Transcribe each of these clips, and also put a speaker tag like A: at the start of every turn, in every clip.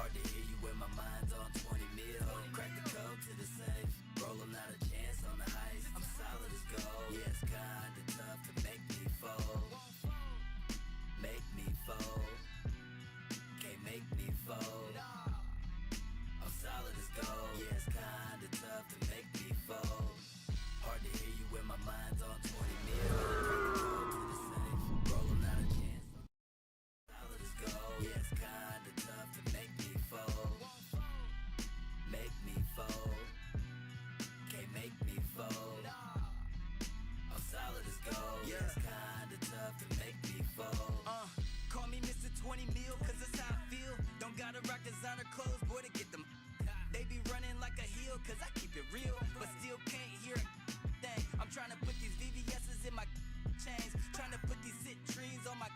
A: Hard to hear you when my mind's on 20 mil. Crack the code to the safe. Roll not a chance on the heist. I'm solid as gold. Yeah, it's kinda tough to make me fold. Make me fold. Can't make me fold. I'm solid as gold. Yeah, it's kinda tough to make me fold. Hard to hear you when my mind's on 20 mil. Crack the code to the safe. Roll not a chance. Solid as gold. Yeah, it's kinda tough to make me fold. Make me fold. Can't make me fold. I'm solid as gold. Yeah, it's kinda tough to make me fold.
B: Call me Mr. 20 mil, cause that's how I feel. Don't gotta rock designer clothes, boy, to get them. They be running like a heel, cause I keep it real, but still can't hear a thing. I'm trying to put these VVS's in my chains, trying to put these citrines on my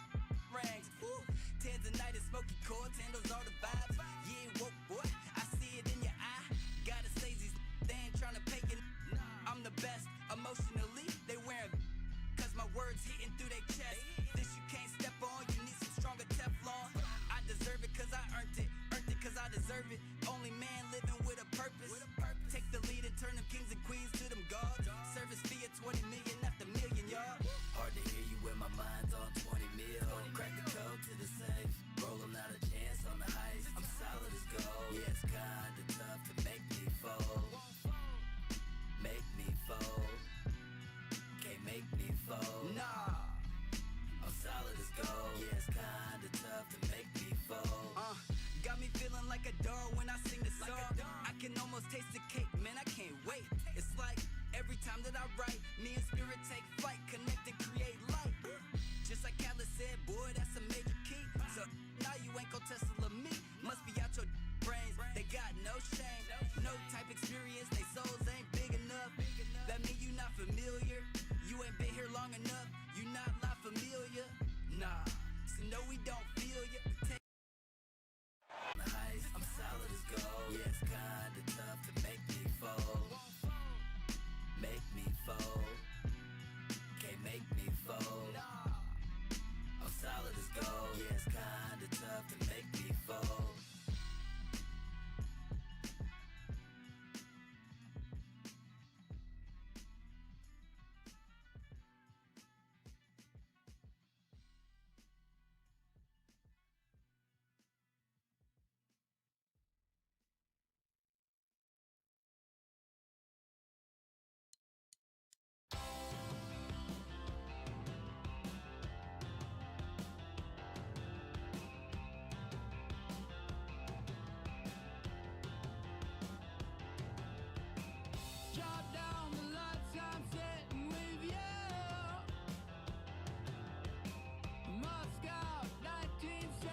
B: rings. Woo. Tanzanite and smoky chords, handles all the vibes. You ain't woke, boy, I see it in your eye. Gotta say these, they ain't trying to pay it. I'm the best, emotionally, they wearing, cause my words hitting through their chest. This you can't step on, you need some stronger Teflon. I deserve it cause I earned it cause I deserve it. Only man living with a purpose. Take the lead and turn them kings and queens to them gods. Service fee of 20 million after million, y'all.
A: Hard to hear you when my mind's on 20 mil. Crack the code to the safe. Roll not a chance on the heist. I'm solid as gold. Yeah, it's kinda tough to make me fold. Make me fold. Can't make me fold.
B: Nah.
A: I'm solid as gold. Yeah, it's kinda tough to make me fold.
B: Got me feeling like a dog when I sing the song. I can almost taste the cake, man, I can't wait. It's like every time that I write, me and spirit take flight, connect and create light. Just like Khaled said, boy, that's a major key. So now you ain't gon' Tesla me. Must be out your brains, they got no shame. No type experience, they souls ain't big enough. That mean you not familiar. You ain't been here long enough. You not La Familia. Nah, so no, we don't feel ya.
A: I'm solid as gold. Yeah, it's kinda tough to make me fold. Make me fold. Can't make me fold. I'm solid as gold. Yeah, it's kinda tough to make me fold.
C: Drop down the lights, I'm sitting with you. Moscow, 1972.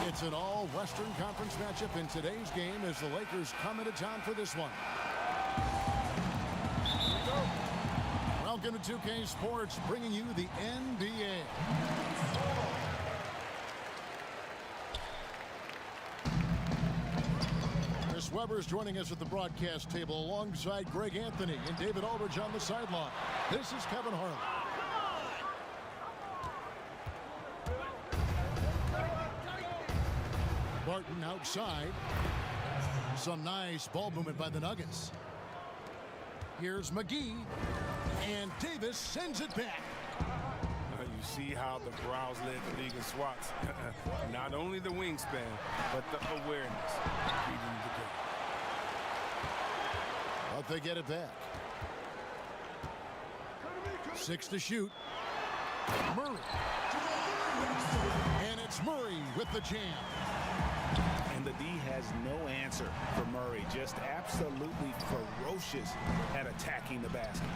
D: It's an all-Western Conference matchup in today's game as the Lakers come into town for this one. Welcome to 2K Sports, bringing you the NBA. Chris Webber is joining us at the broadcast table alongside Greg Anthony and David Aldridge on the sideline. This is Kevin Harlan. Barton outside. Some nice ball movement by the Nuggets. Here's McGee. And Davis sends it back.
E: You You see how the Browns led the league in swats. Not only the wingspan, but the awareness of reading the game.
D: But they get it back. 6 to shoot. Murray. And it's Murray with the jam.
F: And the D has no answer for Murray. Just absolutely ferocious at attacking the basket.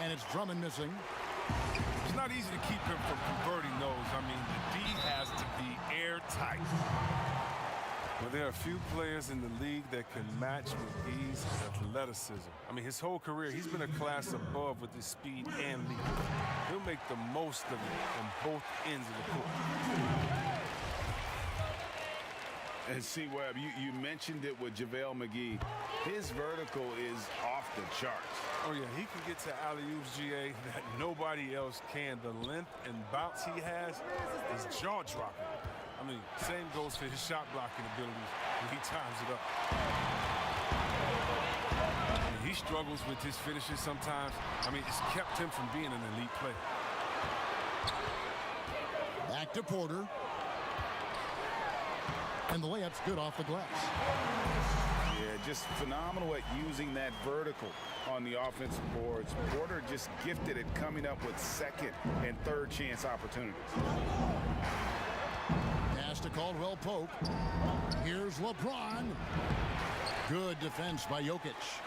D: And it's Drummond missing.
E: It's not easy to keep him from converting those. I mean, the D has to be airtight. Well, there are a few players in the league that can match McGee's athleticism. I mean, his whole career, he's been a class above with his speed and lead. He'll make the most of it on both ends of the court.
F: And see, Webb, you mentioned it with JaVale McGee. His vertical is off the charts.
E: Oh, yeah, he can get to alley-oops, GA, that nobody else can. The length and bounce he has is jaw-dropping. I mean, same goes for his shot blocking abilities when he times it up. I mean, he struggles with his finishes sometimes. I mean, it's kept him from being an elite player.
D: Back to Porter. And the layup's good off the glass.
F: Yeah, just phenomenal at using that vertical on the offensive boards. Porter just gifted at coming up with second and third chance opportunities.
D: Pass to Caldwell Pope. Here's LeBron. Good defense by Jokic.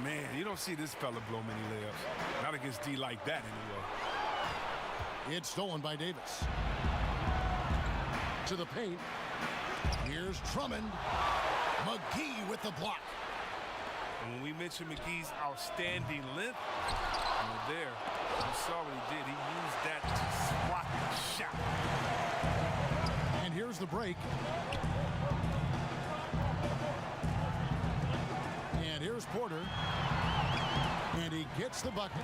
E: Man, you don't see this fella blow many layups. Not against D like that anyway.
D: It's stolen by Davis. To the paint. Here's Drummond. McGee with the block.
E: And when we mentioned McGee's outstanding length, there, you saw what he did. He used that to swat the shot.
D: And here's the break. And here's Porter. And he gets the bucket.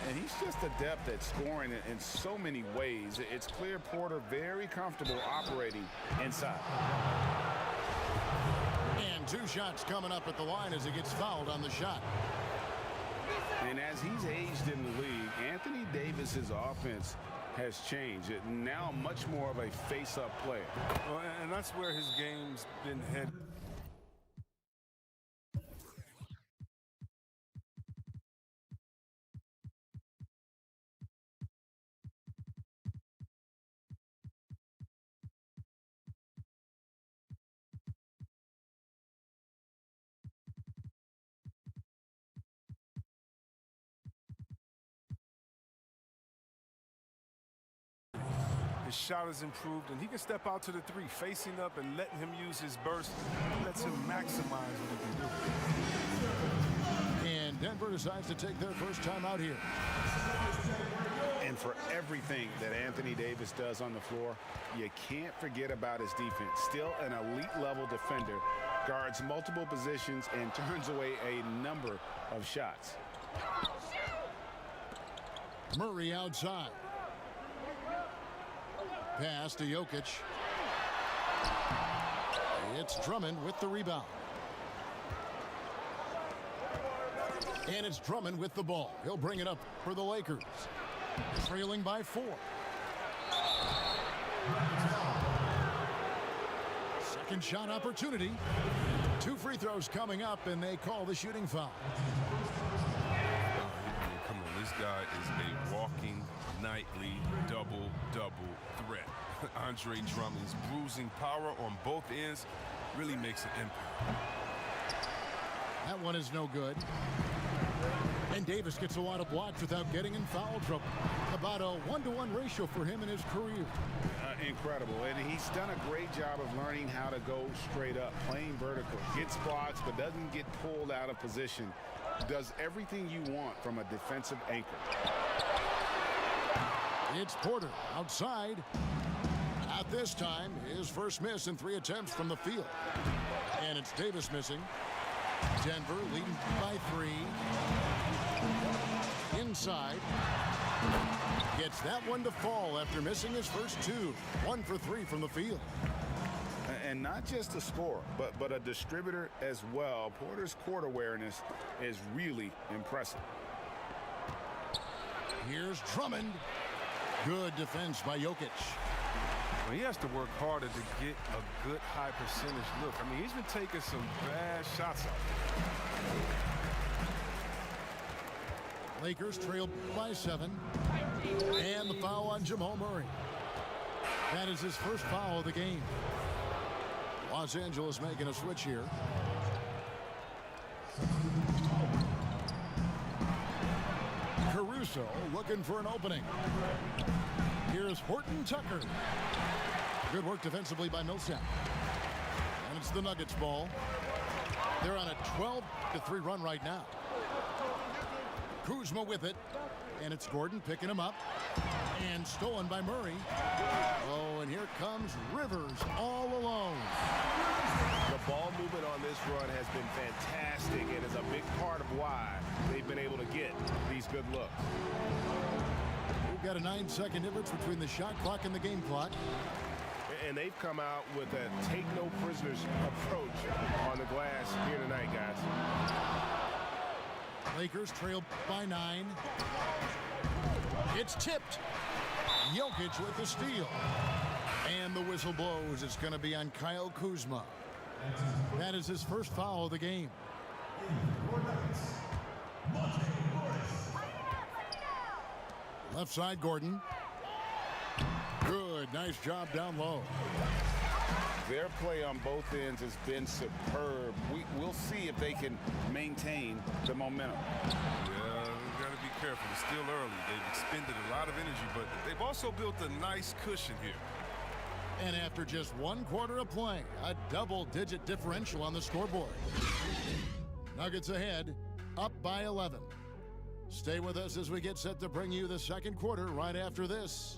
F: And he's just adept at scoring in so many ways. It's clear Porter very comfortable operating inside.
D: And 2 shots coming up at the line as he gets fouled on the shot.
F: And as he's aged in the league, Anthony Davis's offense has changed. Now much more of a face-up player.
E: Well, and that's where his game's been headed. His shot has improved, and he can step out to the 3, facing up and letting him use his burst. He lets him maximize what he can do.
D: And Denver decides to take their first time out here.
F: And for everything that Anthony Davis does on the floor, you can't forget about his defense. Still an elite-level defender, guards multiple positions, and turns away a number of shots.
D: Murray outside. Pass to Jokic. It's Drummond with the rebound. And it's Drummond with the ball. He'll bring it up for the Lakers. Trailing by 4. Second shot opportunity. 2 free throws coming up, and they call the shooting foul.
E: Come on, this guy is a walking nightly double-double threat. Andre Drummond's bruising power on both ends really makes an impact.
D: That one is no good. And Davis gets a lot of blocks without getting in foul trouble. About a 1-to-1 ratio for him in his career.
F: Incredible. And he's done a great job of learning how to go straight up, playing vertical. Gets blocks, but doesn't get pulled out of position. Does everything you want from a defensive anchor.
D: It's Porter outside. At this time, his first miss in 3 attempts from the field. And it's Davis missing. Denver leading by 3. Inside. Gets that one to fall after missing his first 2. 1 for 3 from the field.
F: And not just a scorer, but a distributor as well. Porter's court awareness is really impressive.
D: Here's Drummond. Good defense by Jokic.
E: Well, he has to work harder to get a good high percentage look. I mean, he's been taking some bad shots out there.
D: Lakers trail by 7. And the foul on Jamal Murray. That is his first foul of the game. Los Angeles making a switch here. Caruso looking for an opening. Here's Horton Tucker. Good work defensively by Millsap. And it's the Nuggets ball. They're on a 12-3 run right now. Kuzma with it. And it's Gordon picking him up. And stolen by Murray. Oh, and here comes Rivers all alone.
F: The ball movement on this run has been fantastic and is a big part of why they've been able to get these good looks.
D: We've got a 9-second difference between the shot clock and the game clock.
F: And they've come out with a take no prisoners approach on the glass here tonight, guys.
D: Lakers trail by 9. It's tipped. Jokic with the steal. And the whistle blows. It's going to be on Kyle Kuzma. That is his first foul of the game. Left side, Gordon. Good. Nice job down low.
F: Their play on both ends has been superb. We'll see if they can maintain the momentum.
E: Yeah, we've got to be careful. It's still early. They've expended a lot of energy, but they've also built a nice cushion here.
D: And after just 1 quarter of play, a double-digit differential on the scoreboard. Nuggets ahead, up by 11. Stay with us as we get set to bring you the second quarter right after this.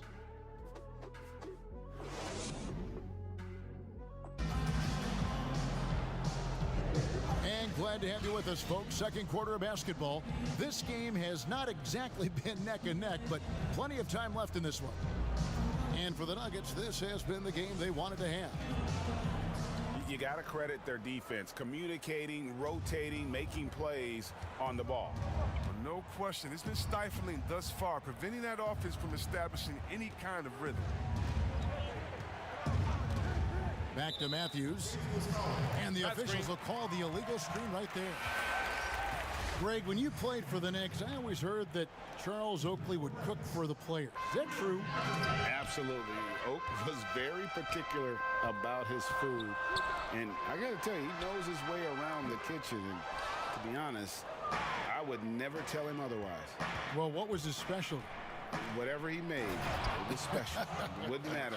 D: And glad to have you with us, folks. Second quarter of basketball. This game has not exactly been neck and neck, but plenty of time left in this one. And for the Nuggets, this has been the game they wanted to have.
F: You got to credit their defense, communicating, rotating, making plays on the ball.
E: No question. It's been stifling thus far, preventing that offense from establishing any kind of rhythm.
D: Back to Matthews. And the officials will call the illegal screen right there. Greg, when you played for the Knicks, I always heard that Charles Oakley would cook for the players. Is that true?
F: Absolutely. Oak was very particular about his food. And I got to tell you, he knows his way around the kitchen. And to be honest, I would never tell him otherwise.
D: Well, what was his specialty?
F: Whatever he made, it was special. It wouldn't matter.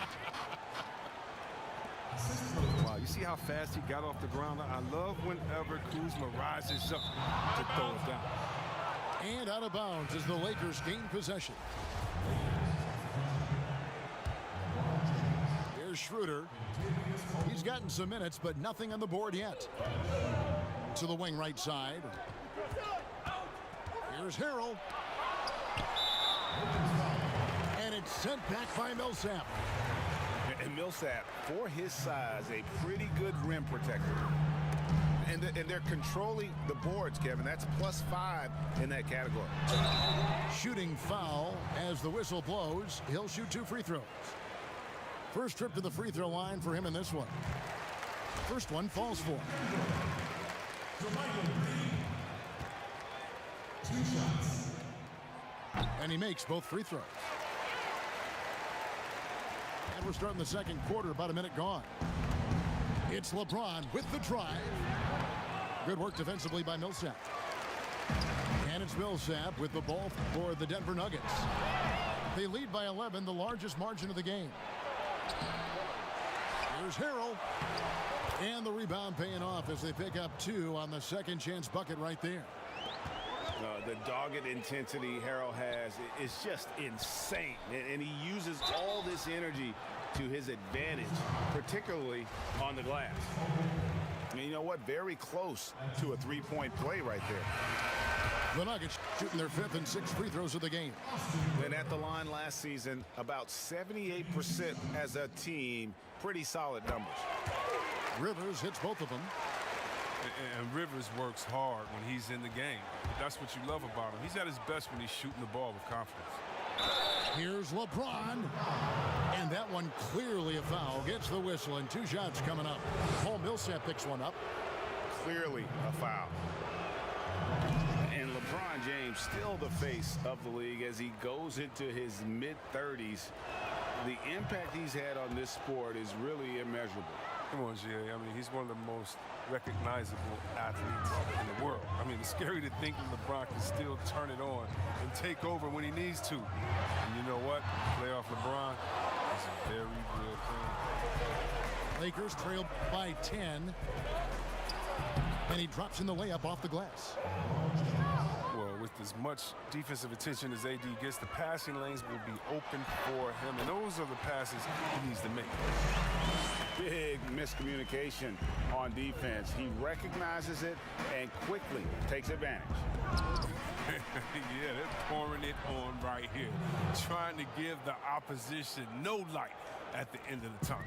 E: Wow, you see how fast he got off the ground? I love whenever Kuzma rises up to throw it down.
D: And out of bounds as the Lakers gain possession. Here's Schroeder. He's gotten some minutes, but nothing on the board yet. To the wing right side. Here's Harrell. And it's sent back by Millsap.
F: And Millsap, for his size, a pretty good rim protector. And they're controlling the boards, Kevin. That's +5 in that category.
D: Shooting foul as the whistle blows. He'll shoot 2 free throws. First trip to the free throw line for him in this one. First one falls for. 2 shots. And he makes both free throws. And we're starting the second quarter, about a minute gone. It's LeBron with the drive. Good work defensively by Millsap. And it's Millsap with the ball for the Denver Nuggets. They lead by 11, the largest margin of the game. Here's Harrell. And the rebound paying off as they pick up 2 on the second chance bucket right there.
F: The dogged intensity Harrell has is just insane. And he uses all this energy to his advantage, particularly on the glass. And you know what? Very close to a three-point play right there.
D: The Nuggets shooting their 5th and 6th free throws of the game.
F: And at the line last season, about 78% as a team. Pretty solid numbers.
D: Rivers hits both of them.
E: And Rivers works hard when he's in the game. That's what you love about him. He's at his best when he's shooting the ball with confidence.
D: Here's LeBron. And that one clearly a foul. Gets the whistle, and 2 shots coming up. Paul Millsap picks one up.
F: Clearly a foul. And LeBron James still the face of the league as he goes into his mid-30s. The impact he's had on this sport is really immeasurable.
E: Come on, Jay. I mean, he's one of the most recognizable athletes in the world. I mean, it's scary to think that LeBron can still turn it on and take over when he needs to. And you know what? Playoff LeBron is a very real thing.
D: Lakers trail by 10. And he drops in the layup off the glass.
E: Well, with as much defensive attention as AD gets, the passing lanes will be open for him. And those are the passes he needs to make.
F: Big miscommunication on defense. He recognizes it and quickly takes advantage.
E: Yeah, they're pouring it on right here. Trying to give the opposition no light at the end of the tunnel.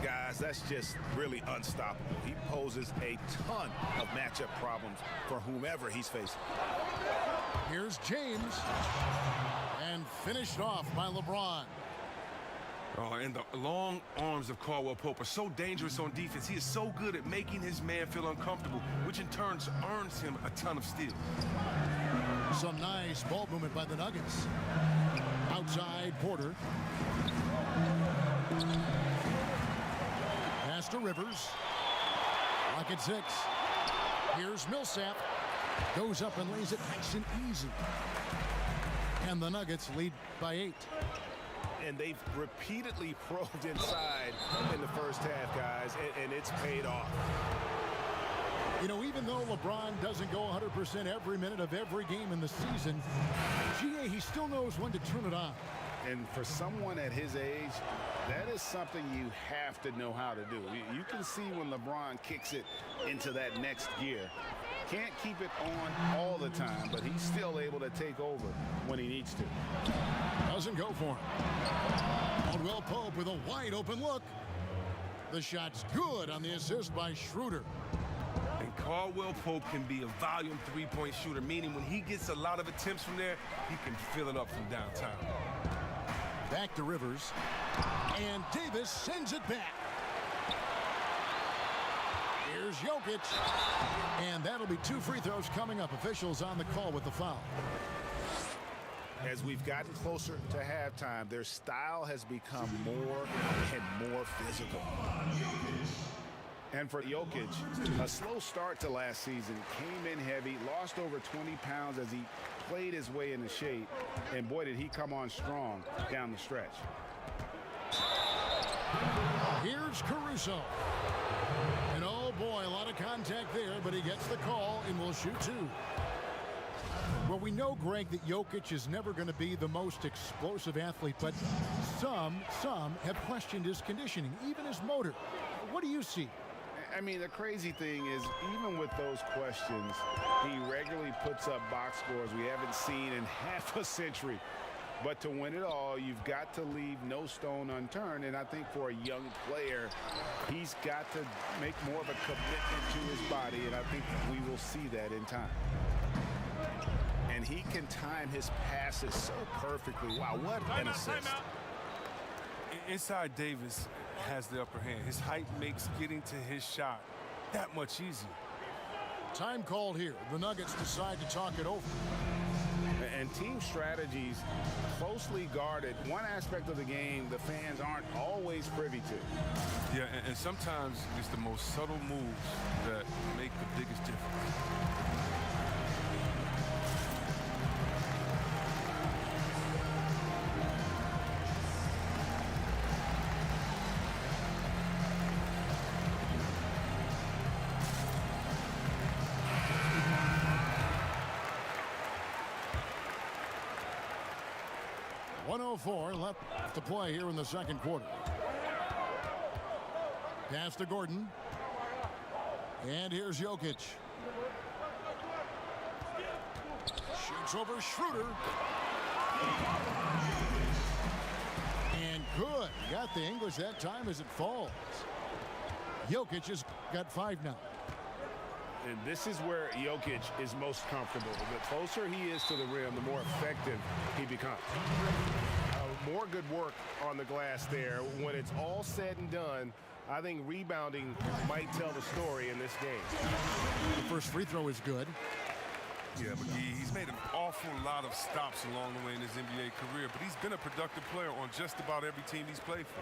F: Guys, that's just really unstoppable. He poses a ton of matchup problems for whomever he's facing.
D: Here's James. And finished off by LeBron.
G: Oh, and the long arms of Caldwell Pope are so dangerous on defense. He is so good at making his man feel uncomfortable, which in turn earns him a ton of steals.
D: Some nice ball movement by the Nuggets. Outside Porter. Pass to Rivers. Lock at 6. Here's Millsap. Goes up and lays it nice and easy. And the Nuggets lead by 8.
F: And they've repeatedly probed inside in the first half, guys, and it's paid off.
D: You know, even though LeBron doesn't go 100% every minute of every game in the season, GA, he still knows when to turn it on.
F: And for someone at his age, that is something you have to know how to do. You can see when LeBron kicks it into that next gear. Can't keep it on all the time, but he's still able to take over when he needs to.
D: Doesn't go for him. Caldwell Pope with a wide open look. The shot's good on the assist by Schroeder.
G: And Caldwell Pope can be a volume three-point shooter, meaning when he gets a lot of attempts from there, he can fill it up from downtown.
D: Back to Rivers. And Davis sends it back. Here's Jokic. And that'll be 2 free throws coming up. Officials on the call with the foul.
F: As we've gotten closer to halftime, their style has become more and more physical. And for Jokic, a slow start to last season, came in heavy, lost over 20 pounds as he played his way into shape, and boy, did he come on strong down the stretch.
D: Here's Caruso. And oh boy, a lot of contact there, but he gets the call and will shoot 2. Well, we know, Greg, that Jokic is never going to be the most explosive athlete, but some have questioned his conditioning, even his motor. What do you see?
F: I mean, the crazy thing is, even with those questions, he regularly puts up box scores we haven't seen in half a century. But to win it all, you've got to leave no stone unturned. And I think for a young player, he's got to make more of a commitment to his body. And I think we will see that in time. And he can time his passes so perfectly. Wow, what an assist.
E: Inside Davis has the upper hand. His height makes getting to his shot that much easier.
D: Time called here. The Nuggets decide to talk it over.
F: And team strategies closely guarded. One aspect of the game the fans aren't always privy to.
E: Yeah, and sometimes it's the most subtle moves that make the biggest difference.
D: Left to play here in the second quarter. Pass to Gordon. And here's Jokic. Shoots over Schroeder. And good. Got the English that time as it falls. Jokic has got 5 now.
F: And this is where Jokic is most comfortable. The closer he is to the rim, the more effective he becomes.
H: More good work on the glass there. When it's all said and done, I think rebounding might tell the story in this game.
D: The first free throw is good.
E: Yeah, McGee, he's made an awful lot of stops along the way in his NBA career, but he's been a productive player on just about every team he's played for.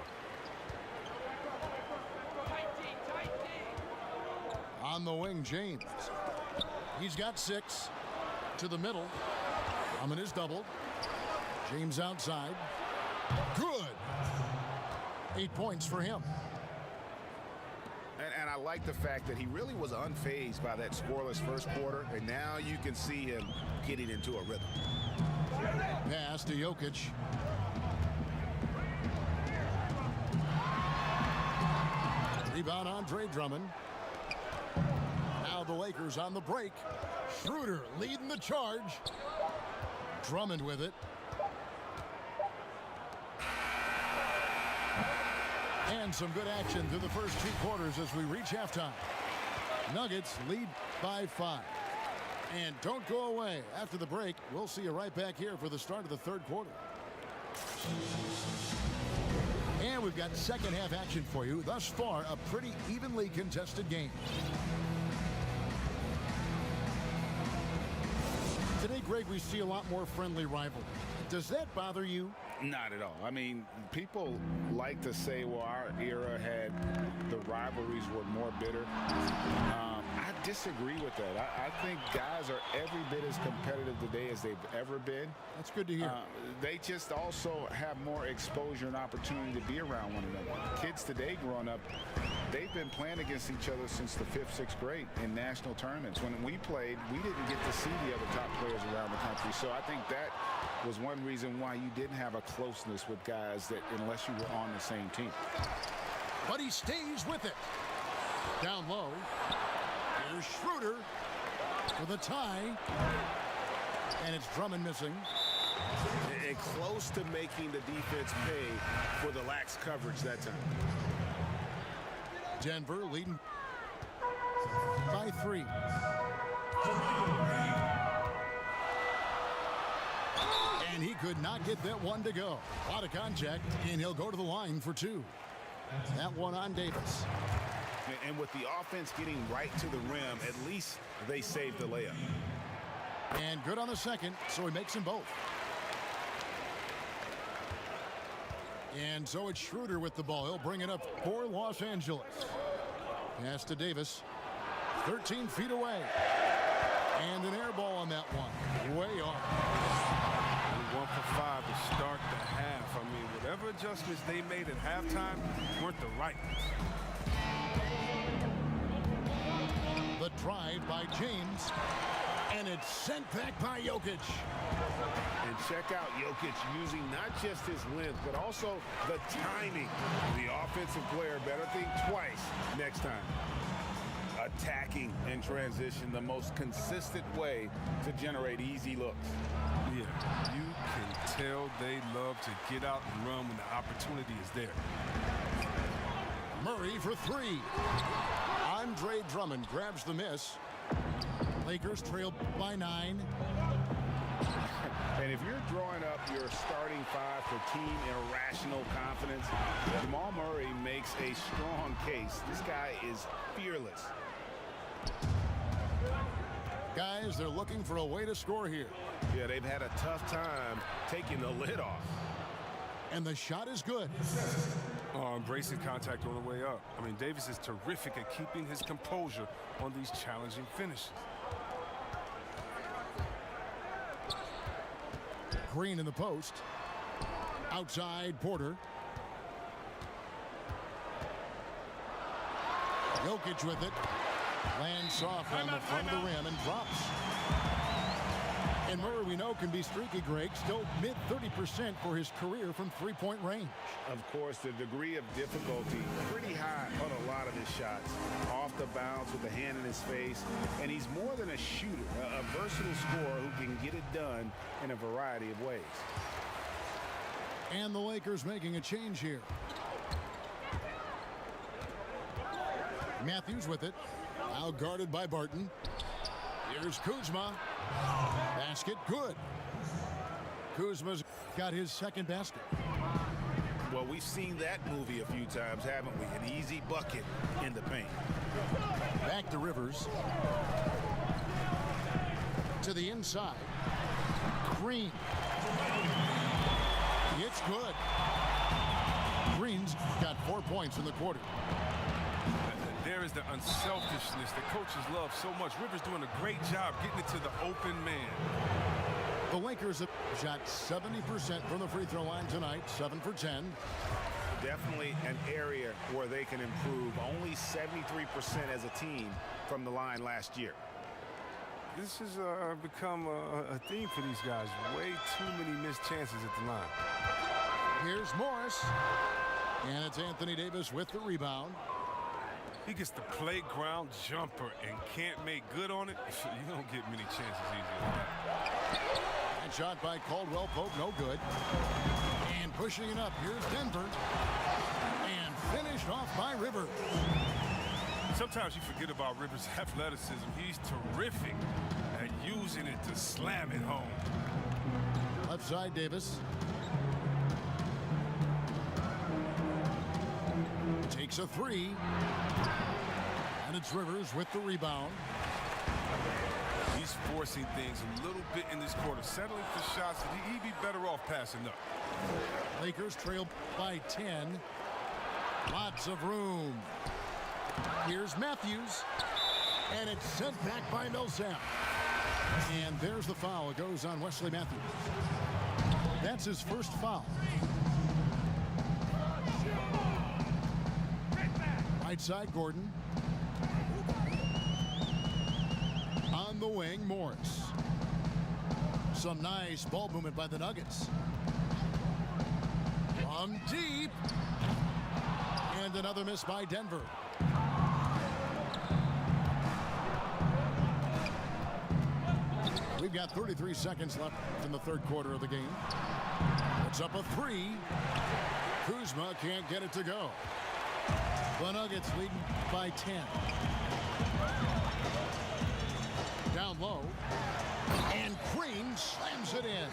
D: On the wing, James. He's got 6. To the middle. Drummond is doubled. James outside. Good. 8 points for him.
F: And I like the fact that he really was unfazed by that scoreless first quarter, and now you can see him getting into a rhythm.
D: Pass to Jokic. Rebound Andre Drummond. Now the Lakers on the break. Schroeder leading the charge. Drummond with it. And some good action through the first 2 quarters as we reach halftime. Nuggets lead by 5. And don't go away. After the break, we'll see you right back here for the start of the third quarter. And we've got second half action for you. Thus far, a pretty evenly contested game. Today, Greg, we see a lot more friendly rivalry. Does that bother you?
F: Not at all. I mean, people like to say, well, our era had the rivalries were more bitter. I disagree with that. I think guys are every bit as competitive today as they've ever been.
D: That's good to hear.
F: They just also have more exposure and opportunity to be around one another. Kids today growing up, they've been playing against each other since the 5th, 6th grade in national tournaments. When we played, we didn't get to see the other top players around the country. So I think that was one reason why you didn't have a closeness with guys that unless you were on the same team.
D: But he stays with it. Down low. Here's Schroeder for the tie. And it's Drummond missing.
H: And close to making the defense pay for the lax coverage that time.
D: Denver leading by 3. And he could not get that one to go. A lot of contact, and he'll go to the line for 2. That one on Davis.
F: And with the offense getting right to the rim, at least they saved the layup.
D: And good on the second, so he makes them both. And so it's Schroeder with the ball. He'll bring it up for Los Angeles. Pass to Davis. 13 feet away. And an air ball on that one. Way off.
E: 1 for 5 to start the half. I mean, whatever adjustments they made at halftime weren't the right ones.
D: The drive by James. And it's sent back by Jokic.
H: And check out Jokic using not just his length, but also the timing. The offensive player better think twice next time.
F: Attacking in transition, the most consistent way to generate easy looks.
E: Yeah, you can tell they love to get out and run when the opportunity is there.
D: Murray for 3. Andre Drummond grabs the miss. Lakers trail by 9.
F: And if you're drawing up your starting 5 for team irrational confidence, Jamal Murray makes a strong case. This guy is fearless.
D: Guys, they're looking for a way to score here.
H: Yeah, they've had a tough time taking the lid off.
D: And the shot is good.
E: Embracing contact on the way up. I mean, Davis is terrific at keeping his composure on these challenging finishes.
D: Green in the post. Outside, Porter. Jokic with it. Lands soft on the front of the rim and drops. And Murray, we know, can be streaky, Greg. Still mid-30% for his career from three-point range.
F: Of course, the degree of difficulty pretty high on a lot of his shots. Off the bounce with a hand in his face. And he's more than a shooter, a versatile scorer who can get it done in a variety of ways.
D: And the Lakers making a change here. Matthews with it. Now guarded by Barton. Here's Kuzma. Basket good. Kuzma's got his second basket.
H: Well, we've seen that movie a few times, haven't we? An easy bucket in the paint.
D: Back to Rivers. To the inside. Green. It's good. Green's got 4 points in the quarter.
G: There is the unselfishness that coaches love so much. Rivers doing a great job getting it to the open man.
D: The Lakers have shot 70% from the free throw line tonight, 7 for 10.
F: Definitely an area where they can improve. Only 73% as a team from the line last year.
E: This has become a theme for these guys. Way too many missed chances at the line.
D: Here's Morris. And it's Anthony Davis with the rebound.
E: He gets the playground jumper and can't make good on it. You don't get many chances easy like that.
D: That shot by Caldwell Pope, no good. And pushing it up, here's Denver. And finished off by Rivers.
E: Sometimes you forget about Rivers' athleticism. He's terrific at using it to slam it home.
D: Left side, Davis. Takes a three. And it's Rivers with the rebound.
E: He's forcing things a little bit in this quarter, settling for shots that he'd be better off passing up.
D: Lakers trail by 10. Lots of room. Here's Matthews. And it's sent back by Millsap. And there's the foul. It goes on Wesley Matthews. That's his first foul. Right side, Gordon. On the wing, Morris. Some nice ball movement by the Nuggets. From deep. And another miss by Denver. We've got 33 seconds left in the third quarter of the game. It's up a three. Kuzma can't get it to go. The Nuggets leading by 10. Down low. And Green slams it in.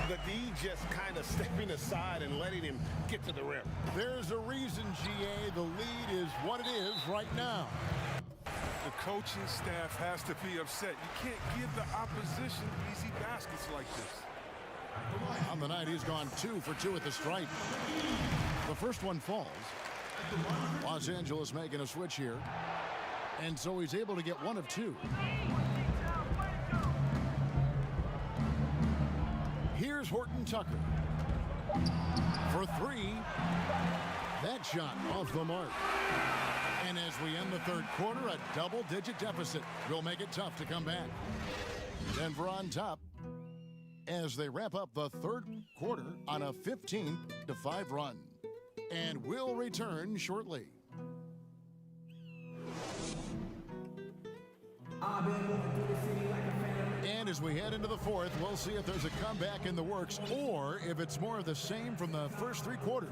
H: The D just kind of stepping aside and letting him get to the rim.
D: There's a reason, GA, the lead is what it is right now.
E: The coaching staff has to be upset. You can't give the opposition easy baskets like this.
D: On the night, he's gone 2 for 2 at the stripe. The first one falls. Los Angeles making a switch here. And so he's able to get 1 of 2. Here's Horton Tucker. For 3. That shot off the mark. And as we end the third quarter, a double-digit deficit will make it tough to come back. Denver on top as they wrap up the third quarter on a 15-5 run. And we'll return shortly. And as we head into the fourth, we'll see if there's a comeback in the works or if it's more of the same from the first 3 quarters.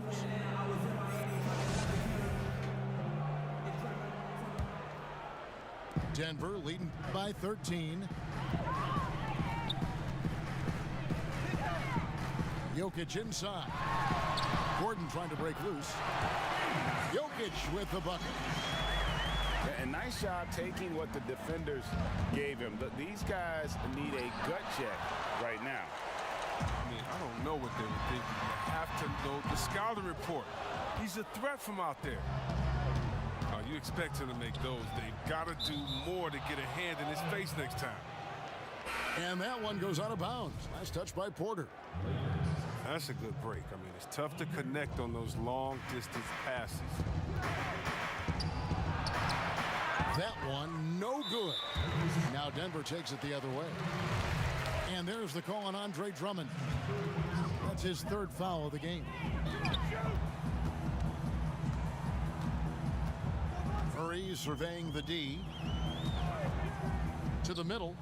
D: Denver leading by 13. Jokic inside. Gordon trying to break loose. Jokic with the bucket.
F: And nice job taking what the defenders gave him. These guys need a gut check right now.
E: I mean, I don't know what they were thinking. You have to know the scouting report. He's a threat from out there. You expect him to make those. They've got to do more to get a hand in his face next time.
D: And that one goes out of bounds. Nice touch by Porter.
E: That's a good break. I mean, it's tough to connect on those long-distance passes.
D: That one, no good. Now Denver takes it the other way. And there's the call on Andre Drummond. That's his 3rd foul of the game. Murray surveying the D. To the middle.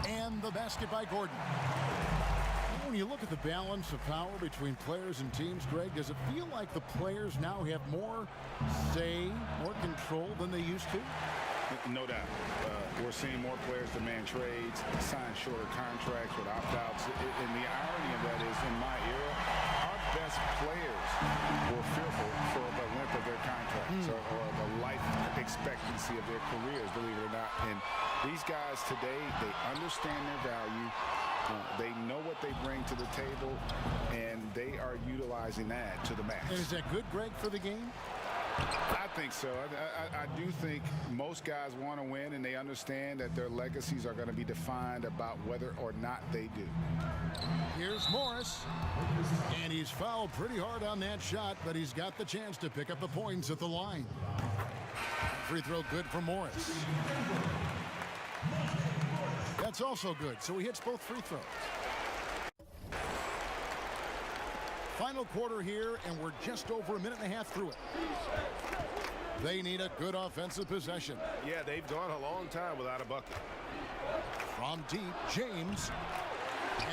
D: And the basket by Gordon. When you look at the balance of power between players and teams, Greg, does it feel like the players now have more say, more control than they used to?
F: No doubt. We're seeing more players demand trades, sign shorter contracts with opt-outs. And the irony of that is, in my era, our best players were fearful for the length of their contracts or the life expectancy of their careers, believe it or not. And these guys today, they understand their value. They know what they bring to the table, and they are utilizing that to the max.
D: And is that good, Greg, for the game?
F: I think so. I do think most guys want to win, and they understand that their legacies are going to be defined about whether or not they do.
D: Here's Morris, and he's fouled pretty hard on that shot, but he's got the chance to pick up the points at the line. Free throw good for Morris. That's also good, so he hits both free throws. Final quarter here, and we're just over a minute and a half through it. They need a good offensive possession.
H: Yeah, they've gone a long time without a bucket.
D: From deep, James.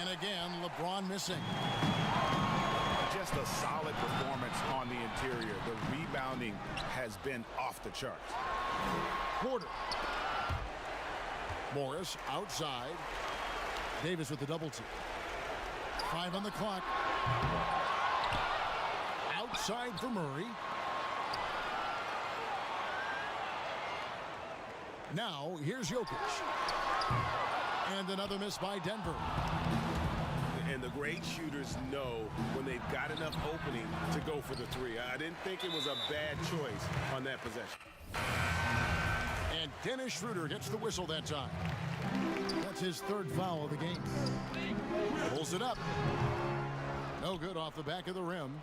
D: And again, LeBron missing.
H: Just a solid performance on the interior. The rebounding has been off the charts.
D: Porter. Morris outside. Davis with the double team. 5 on the clock. Outside for Murray. Now, here's Jokic. And another miss by Denver.
H: And the great shooters know when they've got enough opening to go for the three. I didn't think it was a bad choice on that possession.
D: And Dennis Schroeder gets the whistle that time. That's his third foul of the game. Pulls it up. No good off the back of the rim.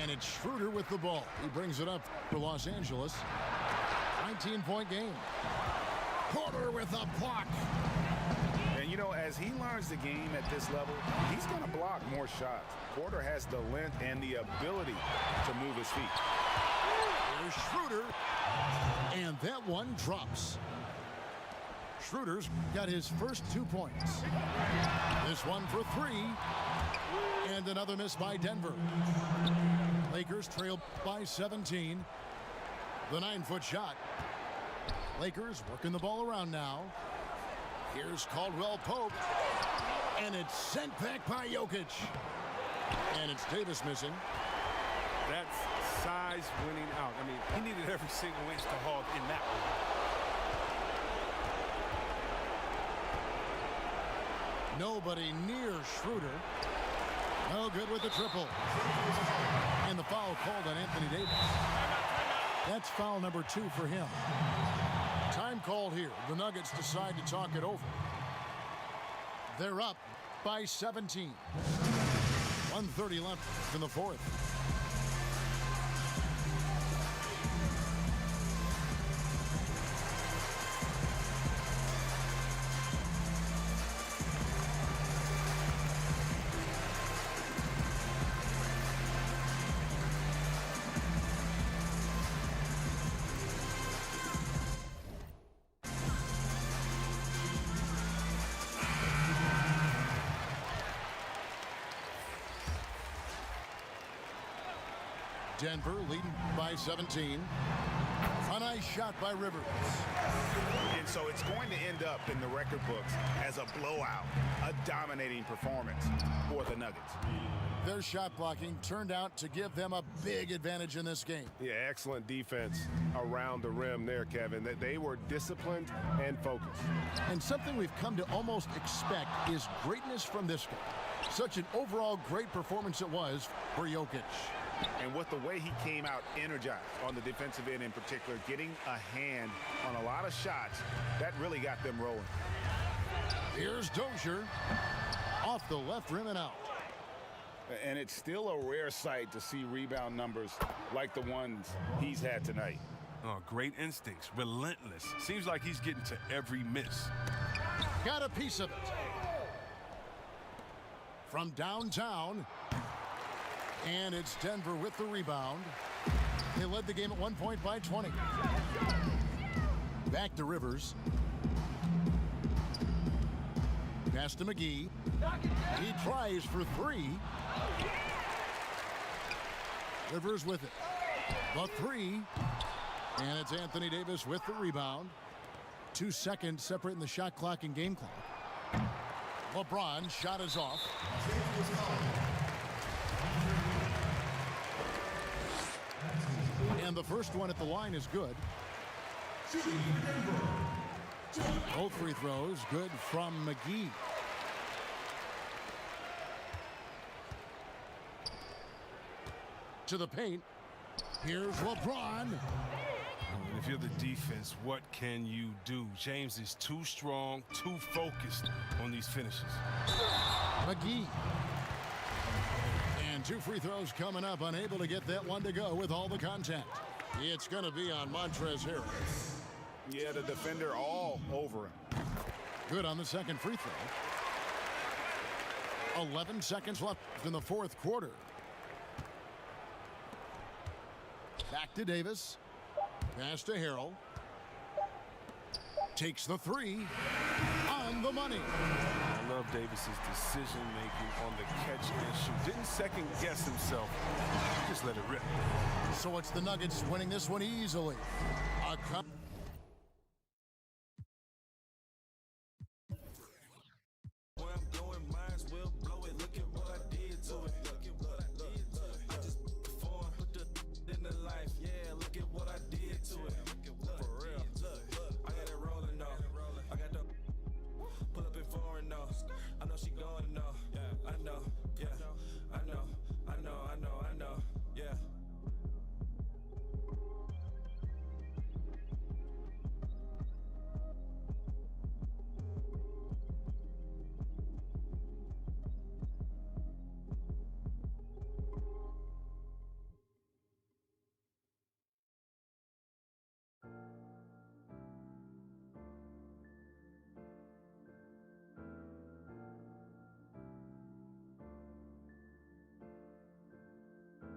D: And it's Schroeder with the ball. He brings it up for Los Angeles. 19-point game. Porter with a block.
F: And, you know, as he learns the game at this level, he's going to block more shots. Porter has the length and the ability to move his feet.
D: Here's Schroeder. And that one drops. Schroeder's got his first 2 points. This one for 3. And another miss by Denver. Lakers trail by 17. The 9-foot shot. Lakers working the ball around now. Here's Caldwell Pope. And it's sent back by Jokic. And it's Davis missing.
E: That's size winning out. I mean, he needed every single inch to hog in that one.
D: Nobody near Schroeder. No good with the triple. And the foul called on Anthony Davis. That's foul number 2 for him. Time called here. The Nuggets decide to talk it over. They're up by 17. 1:30 left in the fourth. Denver leading by 17. A nice shot by Rivers.
F: And so it's going to end up in the record books as a blowout, a dominating performance for the Nuggets.
D: Their shot blocking turned out to give them a big advantage in this game.
H: Yeah, excellent defense around the rim there, Kevin. That they were disciplined and focused.
D: And something we've come to almost expect is greatness from this guy. Such an overall great performance it was for Jokic.
F: And with the way he came out energized on the defensive end in particular, getting a hand on a lot of shots, that really got them rolling.
D: Here's Dozier off the left rim and out.
F: And it's still a rare sight to see rebound numbers like the ones he's had tonight.
G: Oh, great instincts, relentless. Seems like he's getting to every miss.
D: Got a piece of it. From downtown. And it's Denver with the rebound. They led the game at 1 point by 20. Back to Rivers. Pass to McGee. He tries for three. Rivers with it. The three. And it's Anthony Davis with the rebound. 2 seconds separating the shot clock and game clock. LeBron shot is off. And the first one at the line is good. Both free throws good from McGee. To the paint. Here's LeBron.
E: And if you're the defense, what can you do? James is too strong, too focused on these finishes.
D: McGee. And 2 free throws coming up, unable to get that one to go with all the contact. It's going to be on Montrezl Harrell.
F: Yeah, the defender all over him.
D: Good on the second free throw. 11 seconds left in the fourth quarter. Back to Davis. Pass to Harrell. Takes the three. On the money.
E: I love Davis's decision-making on the catch and shoot. Didn't second-guess himself. Just let it rip.
D: So it's the Nuggets winning this one easily.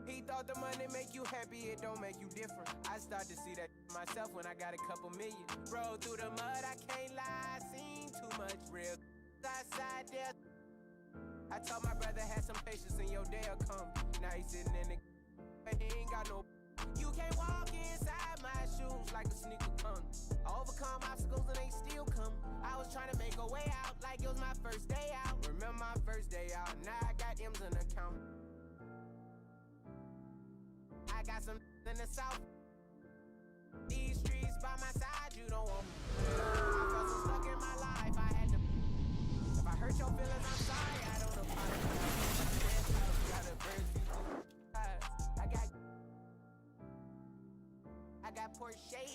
I: He thought the money make you happy, it don't make you different. I start to see that myself when I got a couple million. Roll through the mud, I can't lie, I seen too much real outside there. I told my brother had some patience and your day'll come. Now he's sitting in the but he ain't got no. You can't walk inside my shoes like a sneaker come. I overcome obstacles and they still come. I was trying to make a way out like it was my first day out. Remember my first day out, now I got M's in the account. I got some in the south. These streets by my side, you don't want me. I felt so stuck in my life, I had to. If I hurt your feelings, I'm sorry, I don't apologize. I got Porsche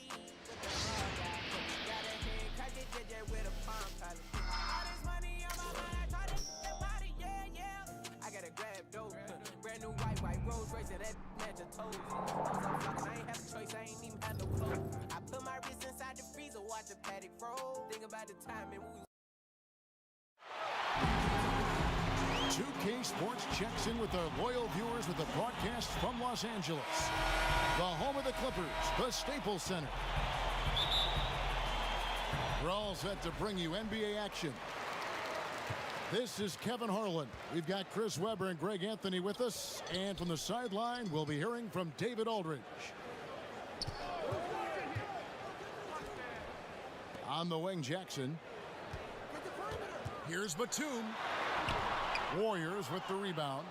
I: with the frog out. Got a head crack it with a palm collar. All this money on my mind, I try to get body, yeah. I got a grab dope, brand new white Rolls Royce and that match of toes. I was so fucking, I ain't have a choice, I ain't even have no clothes. I put my wrist inside the freezer, watch the paddock roll. Think about the time and we was
D: 2K Sports checks in with our loyal viewers with a broadcast from Los Angeles, the home of the Clippers, the Staples Center. We're all set to bring you NBA action. This is Kevin Harlan. We've got Chris Webber and Greg Anthony with us, and from the sideline, we'll be hearing from David Aldridge. On the wing, Jackson. Here's Batum. Warriors with the rebound.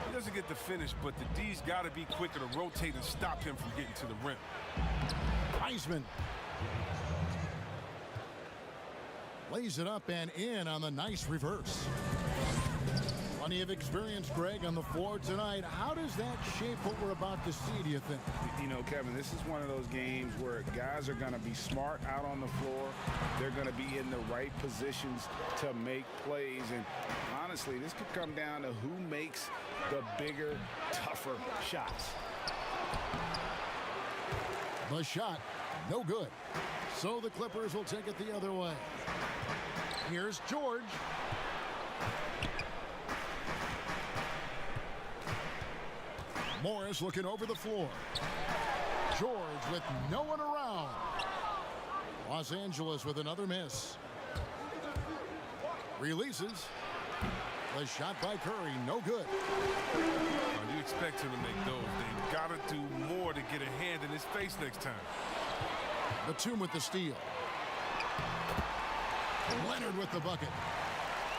E: He doesn't get the finish, but the D's got to be quicker to rotate and stop him from getting to the rim.
D: Wiseman lays it up and in on the nice reverse. Plenty of experience, Greg, on the floor tonight. How does that shape what we're about to see, do you think?
F: You know, Kevin, this is one of those games where guys are going to be smart out on the floor. They're going to be in the right positions to make plays. And honestly, this could come down to who makes the bigger, tougher shots.
D: The shot, no good. So the Clippers will take it the other way. Here's George. Morris looking over the floor. George with no one around. Los Angeles with another miss. Releases. The shot by Curry, no good.
E: You expect him to make those. They've got to do more to get a hand in his face next time.
D: Batum with the steal. Leonard with the bucket.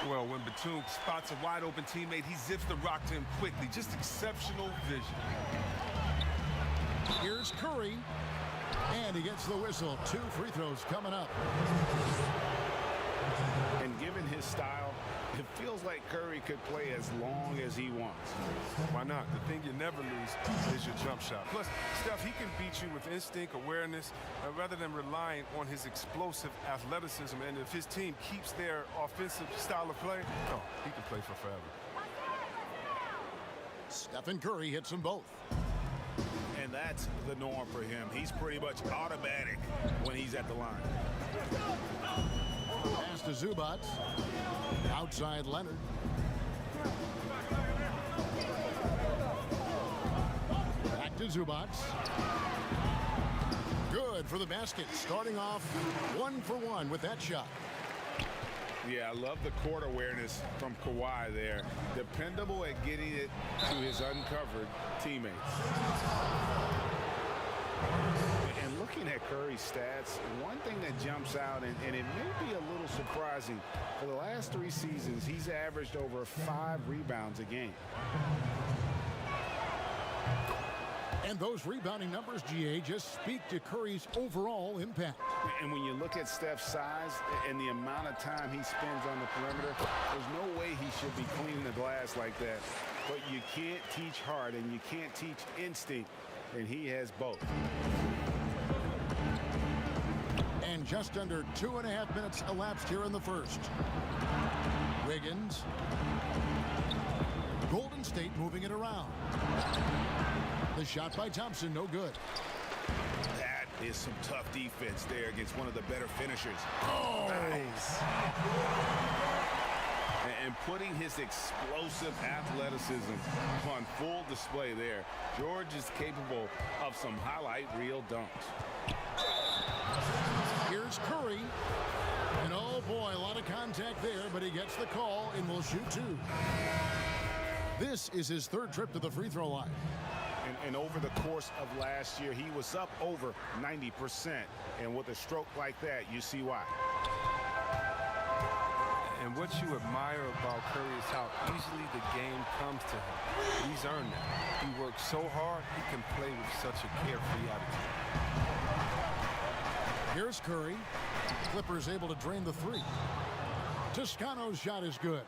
G: Well, when Batum spots a wide-open teammate, he zips the rock to him quickly. Just exceptional vision.
D: Here's Curry. And he gets the whistle. 2 free throws coming up.
F: And given his style, it feels like Curry could play as long as he wants.
E: Why not? The thing you never lose is your jump shot. Plus, Steph, he can beat you with instinct, awareness, rather than relying on his explosive athleticism. And if his team keeps their offensive style of play, oh, he can play for forever.
D: Stephen Curry hits them both.
F: And that's the norm for him. He's pretty much automatic when he's at the line.
D: Pass to Zubac. Outside Leonard. Back to Zubac. Good for the basket. Starting off 1 for 1 with that shot.
F: Yeah, I love the court awareness from Kawhi there. Dependable at getting it to his uncovered teammates. And looking at Curry's stats, one thing that jumps out, and it may be a little surprising, for the last 3 seasons, he's averaged over 5 rebounds a game.
D: And those rebounding numbers, GA, just speak to Curry's overall impact.
F: And when you look at Steph's size and the amount of time he spends on the perimeter, there's no way he should be cleaning the glass like that. But you can't teach heart and you can't teach instinct, and he has both.
D: And just under 2.5 minutes elapsed here in the first. Wiggins. Golden State moving it around. The shot by Thompson, no good.
F: That is some tough defense there against one of the better finishers.
D: Oh!
F: Nice. And putting his explosive athleticism on full display there. George is capable of some highlight reel dunks.
D: Here's Curry. And oh boy, a lot of contact there, but he gets the call and will shoot 2. This is his 3rd trip to the free throw line.
F: And over the course of last year, he was up over 90%. And with a stroke like that, you see why.
E: And what you admire about Curry is how easily the game comes to him. He's earned that. He works so hard, he can play with such a carefree attitude.
D: Here's Curry. Clippers able to drain the 3. Toscano's shot is good.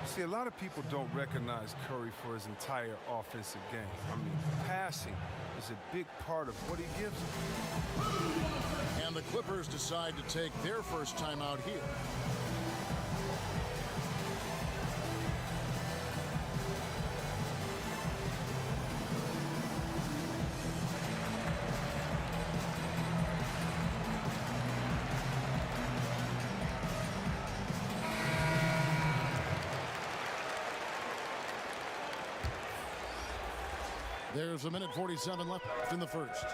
E: See, a lot of people don't recognize Curry for his entire offensive game. I mean, passing is a big part of what he gives them.
D: And the Clippers decide to take their first time out here. There's 1:47 left in the first.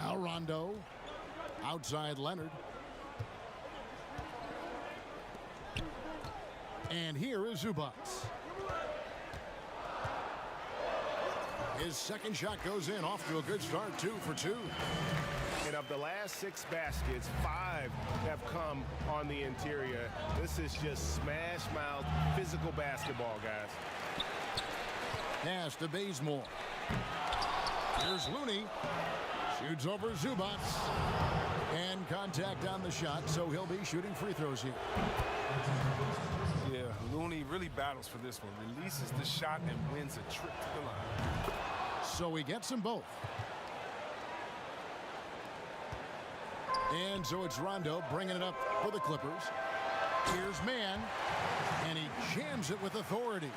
D: Now Rondo. Outside Leonard. And here is Zubac. His 2nd shot goes in, off to a good start, 2 for 2.
H: And of the last 6 baskets, 5 have come on the interior. This is just smash mouth physical basketball, guys.
D: Pass to Bazemore. Here's Looney. Shoots over Zubac. And contact on the shot, so he'll be shooting free throws here.
E: Yeah, Looney really battles for this one. Releases the shot and wins a trip to the line.
D: So he gets them both. And so it's Rondo bringing it up for the Clippers. Here's Mann, and he jams it with authority.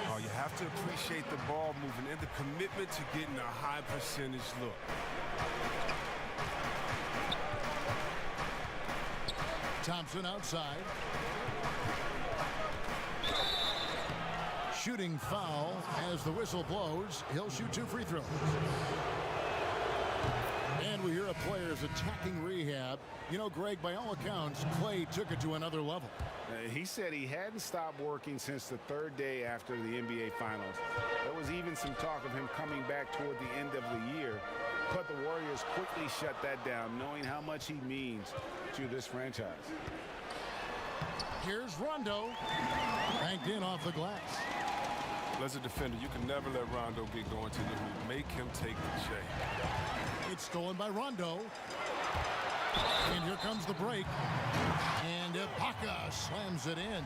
E: Oh, you have to appreciate the ball movement and the commitment to getting a high percentage look.
D: Thompson outside. Shooting foul as the whistle blows. He'll shoot 2 free throws. And we hear a players attacking rehab. You know, Greg, by all accounts, Clay took it to another level.
F: He said he hadn't stopped working since the third day after the NBA Finals. There was even some talk of him coming back toward the end of the year, but the Warriors quickly shut that down, knowing how much he means to this franchise.
D: Here's Rondo, banked in off the glass.
E: As a defender, you can never let Rondo get going to the hoop. Make him take the J.
D: It's stolen by Rondo. And here comes the break. And Ibaka slams it in.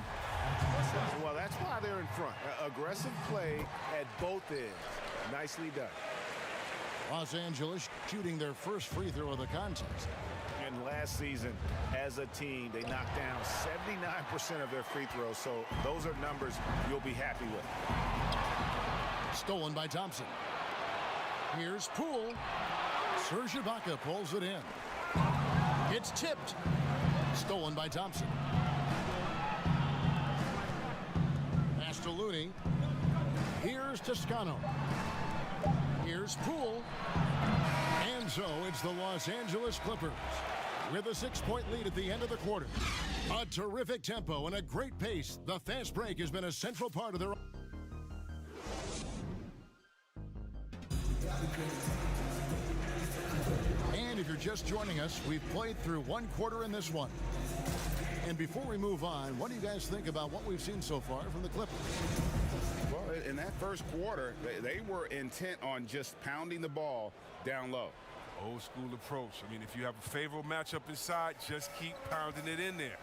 F: Well, that's why they're in front. Aggressive play at both ends. Nicely done.
D: Los Angeles shooting their first free throw of the contest.
F: And last season, as a team, they knocked down 79% of their free throws. So those are numbers you'll be happy with.
D: Stolen by Thompson. Here's Poole. Serge Ibaka pulls it in. It's tipped. Stolen by Thompson. Pass to Looney. Here's Toscano. Here's Poole. And so it's the Los Angeles Clippers with a 6-point lead at the end of the quarter. A terrific tempo and a great pace. The fast break has been a central part of their... And if you're just joining us, we've played through one quarter in this one. And before we move on, what do you guys think about what we've seen so far from the Clippers?
F: Well, in that first quarter, they were intent on just pounding the ball down low.
E: Old school approach. I mean, if you have a favorable matchup inside, just keep pounding it in there.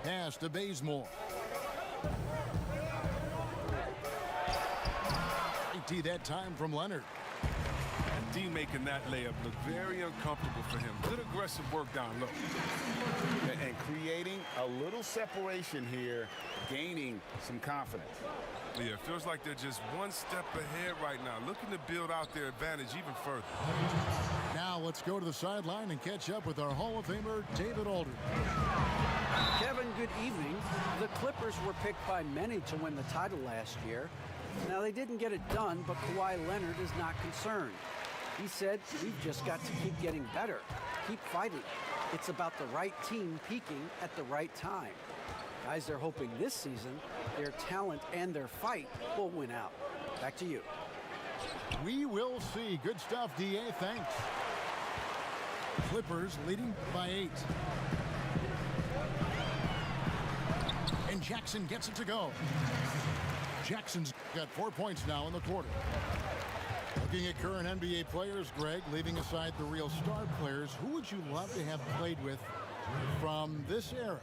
D: Pass to Bazemore. IT that time from Leonard.
E: And D making that layup look very uncomfortable for him. Good aggressive work down low.
F: And creating a little separation here, gaining some confidence.
E: Yeah, it feels like they're just one step ahead right now, looking to build out their advantage even further.
D: Now let's go to the sideline and catch up with our Hall of Famer, David Aldridge.
J: Kevin, good evening. The Clippers were picked by many to win the title last year. Now, they didn't get it done, but Kawhi Leonard is not concerned. He said, we've just got to keep getting better, keep fighting. It's about the right team peaking at the right time. Guys, they're hoping this season their talent and their fight will win out. Back to you.
D: We will see. Good stuff, DA. Thanks. Clippers leading by 8. And Jackson gets it to go. Jackson's got 4 points now in the quarter. Looking at current NBA players, Greg, leaving aside the real star players, who would you love to have played with from this era?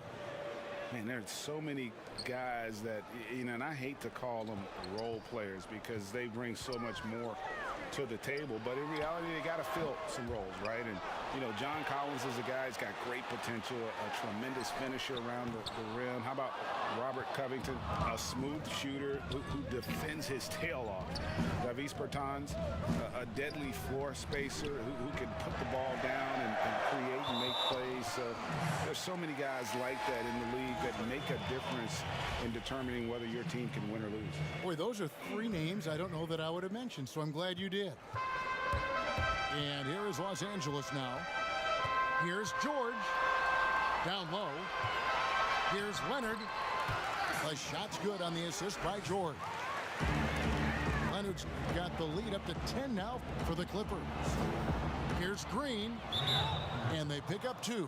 F: Man, there's so many guys that, you know, and I hate to call them role players because they bring so much more to the table. But in reality, they got to fill some roles, right? And, you know, John Collins is a guy who's got great potential, a tremendous finisher around the rim. How about Robert Covington, a smooth shooter who defends his tail off. Davis Bertans, a deadly floor spacer who can put the ball down and create and make plays. So there's so many guys like that in the league that make a difference in determining whether your team can win or lose.
D: Boy, those are 3 names I don't know that I would have mentioned, so I'm glad you did. And here is Los Angeles now. Here's George. Down low. Here's Leonard. The shot's good on the assist by George. Leonard's got the lead up to 10 now for the Clippers. Here's Green. And they pick up 2.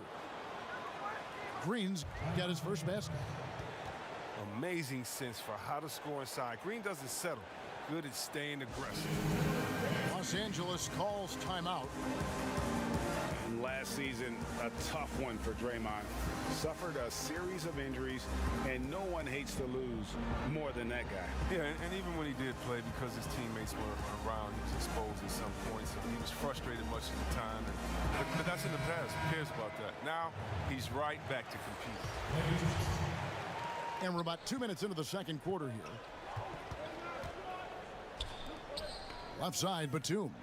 D: Green's got his first basket.
E: Amazing sense for how to score inside. Green doesn't settle. Good at staying aggressive.
D: Los Angeles calls timeout.
F: And last season, a tough one for Draymond. Suffered a series of injuries, and no one hates to lose more than that guy.
E: Yeah, and even when he did play, because his teammates were around, he was exposed at some points. He was frustrated much of the time. But that's in the past. Who cares about that? Now, he's right back to compete.
D: And we're about 2 minutes into the second quarter here. Left side, Batum.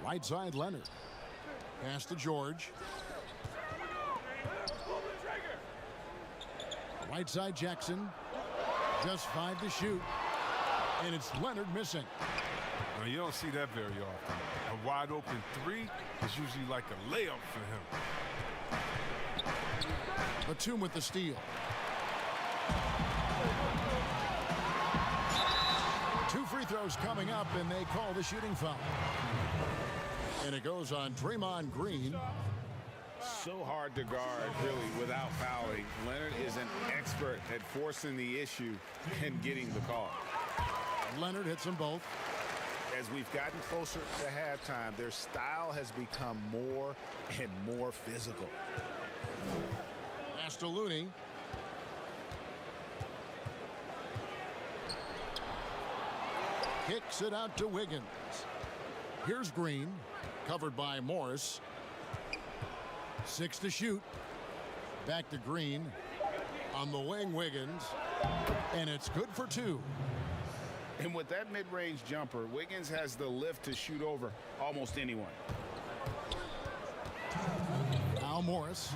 D: Right side, Leonard. Pass to George. Right side, Jackson. Just 5 to shoot. And it's Leonard missing.
E: You don't see that very often. A wide open three is usually like a layup for him.
D: Batum with the steal. 2 free throws coming up, and they call the shooting foul. And it goes on Draymond Green.
F: So hard to guard, really, without fouling. Leonard is an expert at forcing the issue and getting the call.
D: Leonard hits them both.
F: As we've gotten closer to halftime, their style has become more and more physical.
D: Pass to Looney. Kicks it out to Wiggins. Here's Green, covered by Morris. 6 to shoot. Back to Green. On the wing, Wiggins. And it's good for 2.
F: And with that mid-range jumper, Wiggins has the lift to shoot over almost anyone.
D: Now Morris.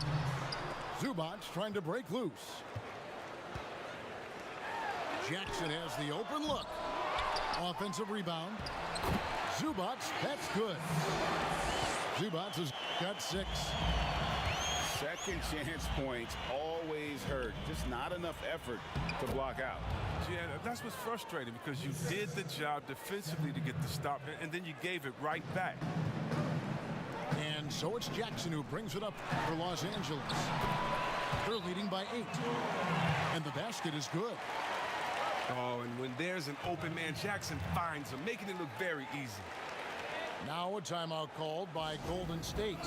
D: Zubac trying to break loose. Jackson has the open look. Offensive rebound. Zubac, that's good. Zubac has got 6.
F: Second chance points always hurt. Just not enough effort to block out.
E: Yeah, that's what's frustrating because you did the job defensively to get the stop, and then you gave it right back.
D: And so it's Jackson who brings it up for Los Angeles. They're leading by 8. And the basket is good.
G: Oh, and when there's an open man, Jackson finds him, making it look very easy.
D: Now a timeout called by Golden State.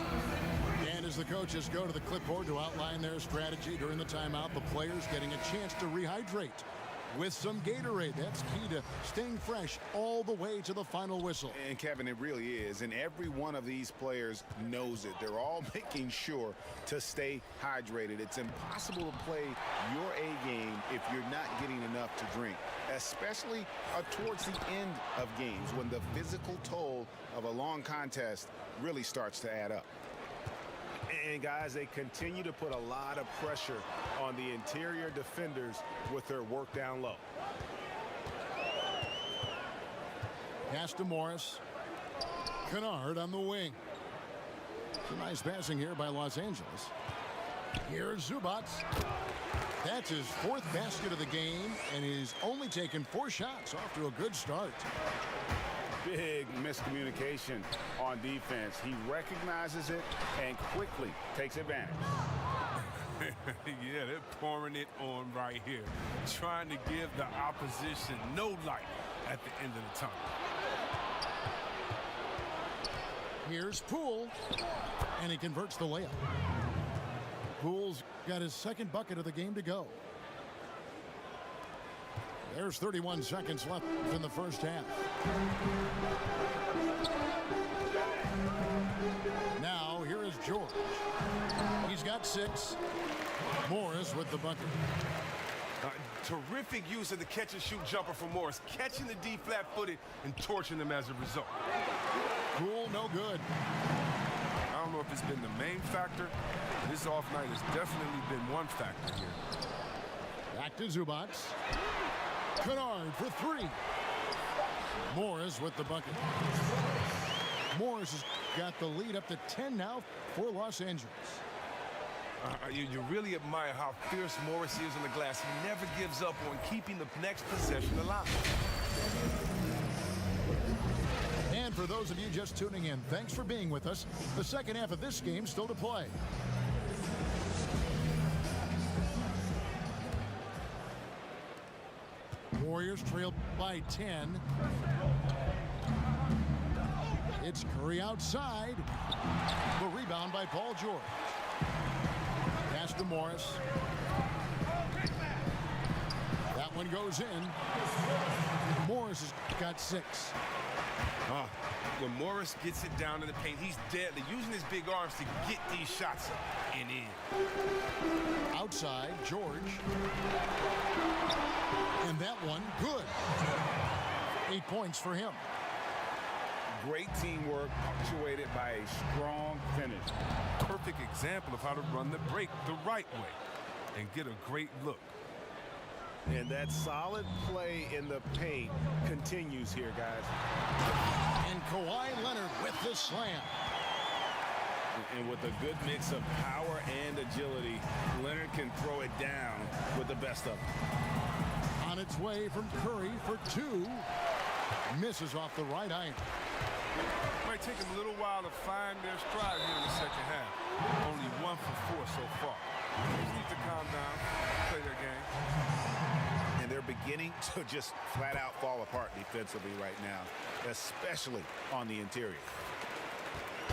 D: And as the coaches go to the clipboard to outline their strategy during the timeout, the players getting a chance to rehydrate with some Gatorade. That's key to staying fresh all the way to the final whistle.
F: And Kevin, it really is. And every one of these players knows it. They're all making sure to stay hydrated. It's impossible to play your A game if you're not getting enough to drink, especially towards the end of games when the physical toll of a long contest really starts to add up. And guys, they continue to put a lot of pressure on the interior defenders with their work down low.
D: Pass to Morris. Kennard on the wing. Some nice passing here by Los Angeles. Here's Zubac. That's his 4th basket of the game, and he's only taken 4 shots. Off to a good start.
F: Big miscommunication on defense. He recognizes it and quickly takes advantage.
E: Yeah, they're pouring it on right here, trying to give the opposition no light at the end of the tunnel.
D: Here's Poole, and he converts the layup. Poole's got his 2nd bucket of the game to go. There's 31 seconds left in the first half. Now, here is George. He's got 6. Morris with the bucket.
G: Terrific use of the catch-and-shoot jumper from Morris, catching the D flat-footed and torching them as a result.
D: Poole, no good.
E: I don't know if it's been the main factor. This off night has definitely been one factor here.
D: Back to Zubac. Kennard for 3. Morris with the bucket. Morris has got the lead up to 10 now for Los Angeles.
G: You really admire how fierce Morris is on the glass. He never gives up on keeping the next possession alive.
D: And for those of you just tuning in, thanks for being with us. The second half of this game still to play. Warriors trail by 10. It's Curry outside. The rebound by Paul George. Pass to Morris. That one goes in. Morris has got 6.
G: When Morris gets it down in the paint, he's deadly, using his big arms to get these shots up and in.
D: Outside, George. And that one, good. 8 points for him.
F: Great teamwork punctuated by a strong finish.
E: Perfect example of how to run the break the right way and get a great look.
F: And that solid play in the paint continues here, guys.
D: And Kawhi Leonard with the slam.
F: And with a good mix of power and agility, Leonard can throw it down with the best of them.
D: On its way from Curry for two. Misses off the right iron.
E: Might take them a little while to find their stride here in the second half. Only 1 for 4 so far. They just need to calm down, play their game.
F: And they're beginning to just flat out fall apart defensively right now, especially on the interior.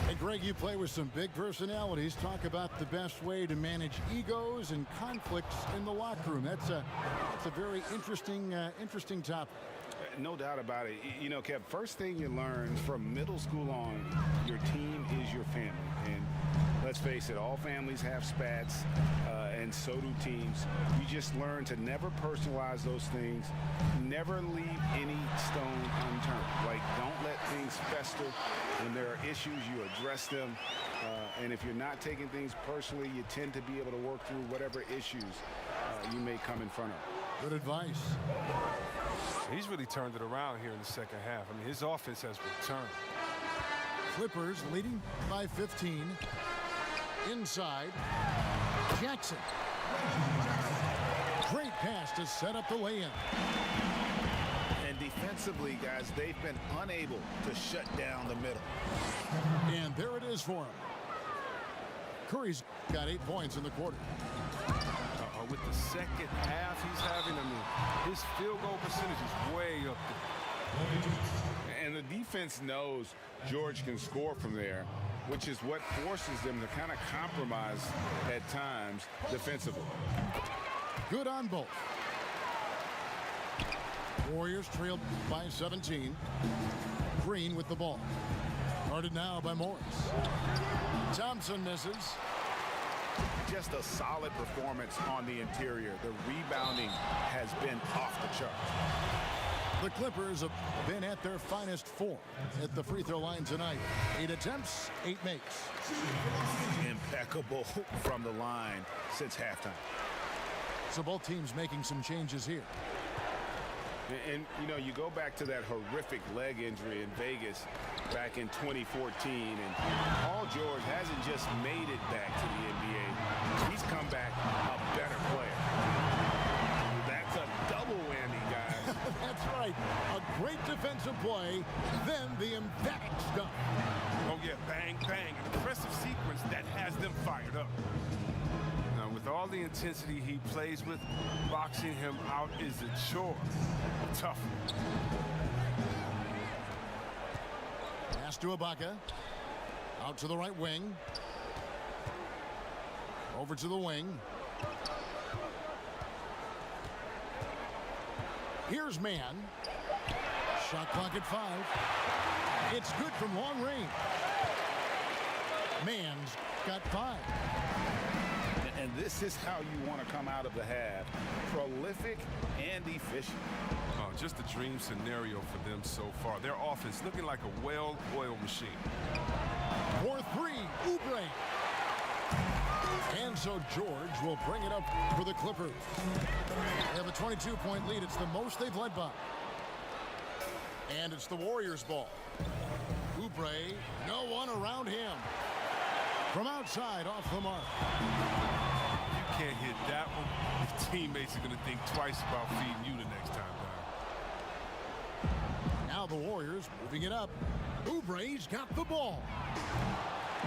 D: Hey, Greg, you play with some big personalities. Talk about the best way to manage egos and conflicts in the locker room. That's a very interesting topic.
F: No doubt about it. You know, Kev, first thing you learn from middle school on, your team is your family. And let's face it, all families have spats, and so do teams. You just learn to never personalize those things. Never leave any stone unturned. Like, don't let things fester. When there are issues, you address them. And if you're not taking things personally, you tend to be able to work through whatever issues you may come in front of.
D: Good advice.
E: He's really turned it around here in the second half. I mean, his offense has returned.
D: Clippers leading by 15. Inside. Jackson. Great pass to set up the lay-in.
F: And defensively, guys, they've been unable to shut down the middle.
D: And there it is for him. Curry's got 8 points in the quarter.
E: With the second half he's having, I mean, his field goal percentage is way up there.
F: And the defense knows George can score from there, which is what forces them to kind of compromise at times defensively.
D: Good on both. Warriors trailed by 17. Green with the ball. Guarded now by Morris. Thompson misses.
F: Just a solid performance on the interior. The rebounding has been off the charts.
D: The Clippers have been at their finest 4 at the free throw line tonight. 8 attempts, 8 makes.
F: Impeccable from the line since halftime.
D: So both teams making some changes here.
F: And, you know, you go back to that horrific leg injury in Vegas back in 2014, and Paul George hasn't just made it back to the NBA. He's come back a better player. That's a double whammy, guys.
D: That's right. A great defensive play, then the emphatic stuff.
E: Oh, yeah, bang, bang. An impressive sequence that has them fired up. Now, with all the intensity he plays with, boxing him out is a chore. Tough.
D: Pass to Ibaka. Out to the right wing. Over to the wing. Here's Mann. Shot clock at 5. It's good from long range. Mann's got 5.
F: And this is how you want to come out of the half. Prolific and efficient.
E: Oh, just a dream scenario for them so far. Their offense looking like a well-oiled machine.
D: For 3, Oubre. And so George will bring it up for the Clippers. They have a 22-point lead. It's the most they've led by. And it's the Warriors' ball. Oubre, no one around him. From outside, off the mark.
E: You can't hit that one. Your teammates are going to think twice about feeding you the next time down.
D: Now the Warriors moving it up. Oubre's got the ball.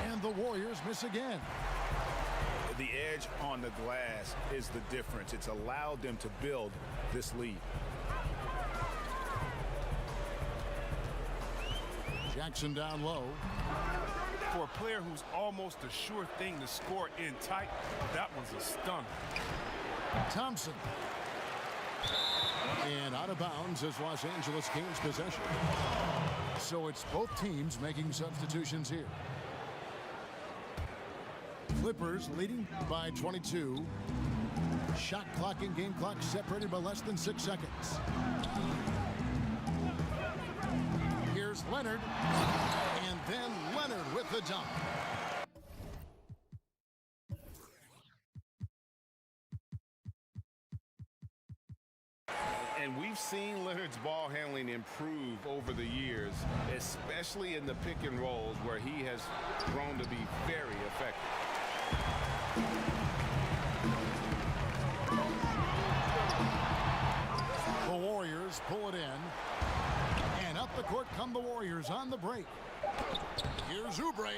D: And the Warriors miss again.
F: The edge on the glass is the difference. It's allowed them to build this lead.
D: Jackson down low.
E: For a player who's almost a sure thing to score in tight, that one's a stunner.
D: Thompson. And out of bounds as Los Angeles gains possession. So it's both teams making substitutions here. Clippers leading by 22. Shot clock and game clock separated by less than 6 seconds. Here's Leonard. And then Leonard with the dunk.
F: And we've seen Leonard's ball handling improve over the years, especially in the pick and rolls where he has grown to be very effective.
D: The Warriors pull it in. And up the court come the Warriors on the break. Here's Oubre.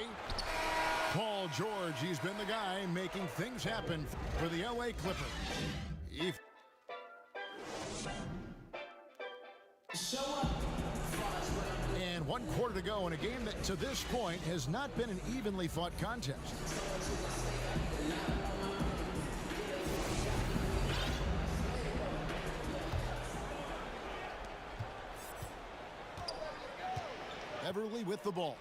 D: Paul George, he's been the guy making things happen for the LA Clippers. And 1 quarter to go in a game that to this point has not been an evenly fought contest. Everly with the ball.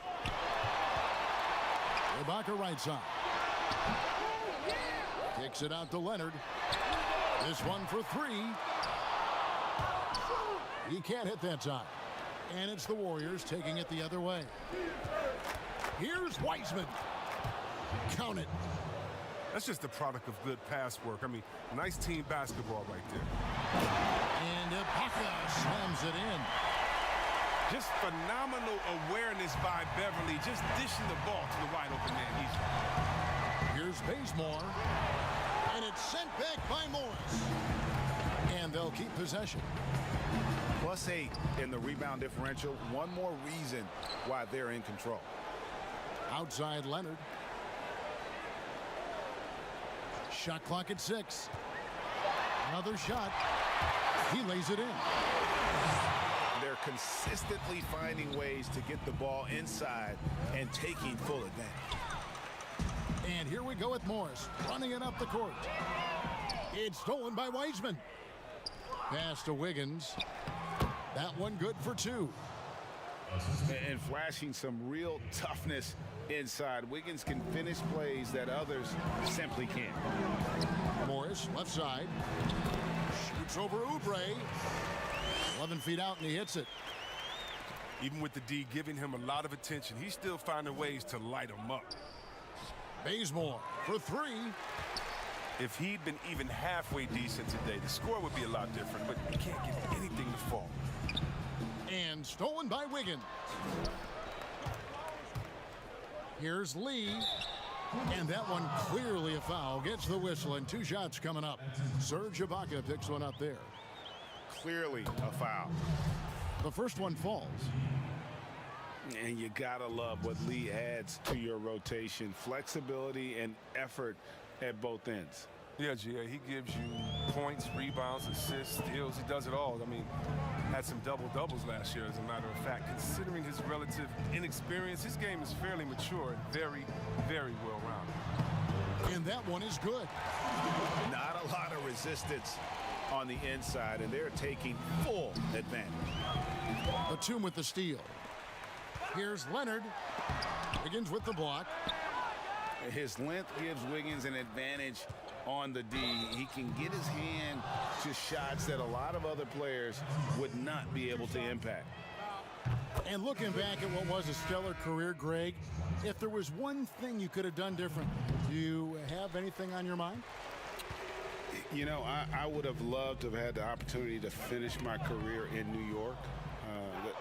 D: Ibaka right side. Kicks it out to Leonard. This one for 3. He can't hit that time. And it's the Warriors taking it the other way. Here's Wiseman. Count it.
E: That's just the product of good pass work. I mean, nice team basketball right there.
D: And Ibaka slams it in.
G: Just phenomenal awareness by Beverly, just dishing the ball to the wide open man easily.
D: Here's Bazemore. And it's sent back by Morris. And they'll keep possession.
F: +8 in the rebound differential. One more reason why they're in control.
D: Outside Leonard. Shot clock at 6. Another shot. He lays it in.
F: They're consistently finding ways to get the ball inside and taking full advantage.
D: And here we go with Morris running it up the court. It's stolen by Wiseman. Pass to Wiggins. That one good for 2.
F: And flashing some real toughness inside. Wiggins can finish plays that others simply can't.
D: Morris, left side. Shoots over Oubre. 11 feet out, and he hits it.
E: Even with the D giving him a lot of attention, he's still finding ways to light him up.
D: Bazemore for 3.
E: If he'd been even halfway decent today, the score would be a lot different, but he can't get anything to fall.
D: And stolen by Wiggins. Here's Lee. And that one clearly a foul. Gets the whistle, and 2 shots coming up. Serge Ibaka picks one up there.
F: Clearly a foul.
D: The first one falls.
F: And you gotta love what Lee adds to your rotation. Flexibility and effort at both ends.
E: Yeah, G.A., he gives you points, rebounds, assists, steals. He does it all. I mean, had some double-doubles last year, as a matter of fact. Considering his relative inexperience, his game is fairly mature and very, very well-rounded.
D: And that one is good.
F: Not a lot of resistance on the inside, and they're taking full advantage.
D: Batum with the steal. Here's Leonard. Wiggins with the block.
F: His length gives Wiggins an advantage on the D. He can get his hand to shots that a lot of other players would not be able to impact.
D: And looking back at what was a stellar career, Greg, if there was one thing you could have done different, do you have anything on your mind?
F: You know, I would have loved to have had the opportunity to finish my career in New York.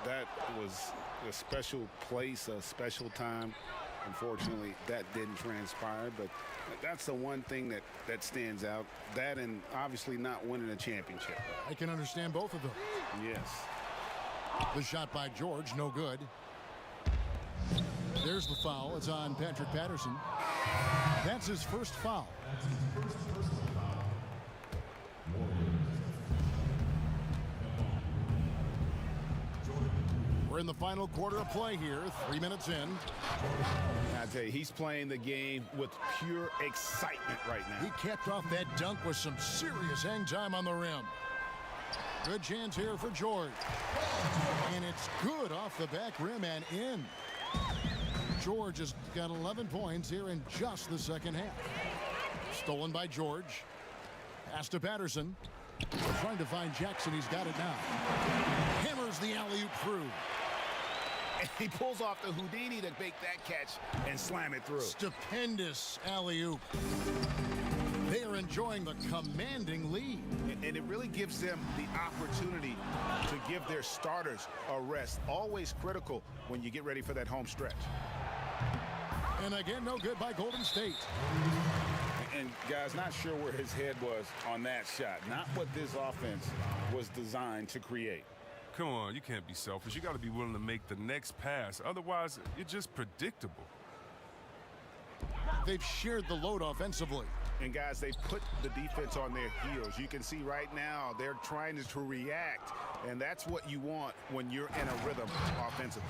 F: That was a special place, a special time. Unfortunately, that didn't transpire, but that's the one thing that stands out. That and obviously not winning a championship.
D: I can understand both of them.
F: Yes.
D: The shot by George, no good. There's the foul. It's on Patrick Patterson. That's his first foul. We're in the final quarter of play here, 3 minutes in.
F: I tell you, he's playing the game with pure excitement right now.
D: He capped off that dunk with some serious hang time on the rim. Good chance here for George. And it's good off the back rim and in. George has got 11 points here in just the second half. Stolen by George. Pass to Patterson. Trying to find Jackson. He's got it now. Hammers the alley-oop through.
F: He pulls off the Houdini to make that catch and slam it through.
D: Stupendous alley-oop. They are enjoying the commanding lead.
F: And it really gives them the opportunity to give their starters a rest. Always critical when you get ready for that home stretch.
D: And again, no good by Golden State.
F: And guys, not sure where his head was on that shot. Not what this offense was designed to create.
G: Come on, you can't be selfish. You got to be willing to make the next pass. Otherwise, you're just predictable.
D: They've shared the load offensively.
F: And guys, they put the defense on their heels. You can see right now they're trying to react, and that's what you want when you're in a rhythm offensively.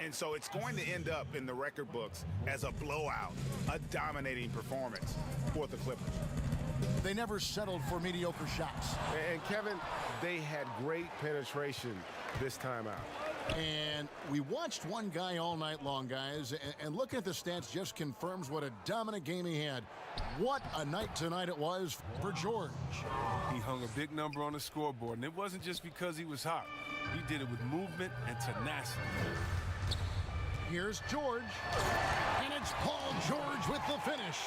F: And so it's going to end up in the record books as a blowout, a dominating performance for the Clippers.
D: They never settled for mediocre shots.
H: And Kevin, they had great penetration this time out.
D: And we watched one guy all night long, guys, and looking at the stats just confirms what a dominant game he had. What a night tonight it was for George.
G: He hung a big number on the scoreboard, and it wasn't just because he was hot. He did it with movement and tenacity.
D: Here's George, and it's Paul George with the finish.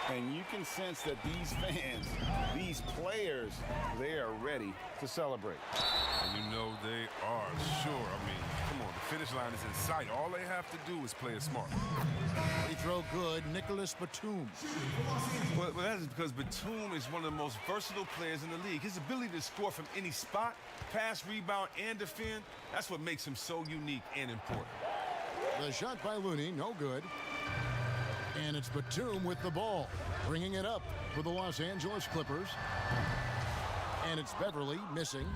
F: And you can sense that these fans, these players, they are ready to celebrate.
G: And you know they are, sure. I mean, come on, the finish line is in sight. All they have to do is play it smart.
D: They throw good, Nicholas Batum.
G: Well, that is because Batum is one of the most versatile players in the league. His ability to score from any spot, pass, rebound, and defend, that's what makes him so unique and important.
D: The shot by Looney, no good. And it's Batum with the ball, bringing it up for the Los Angeles Clippers. And it's Beverly missing.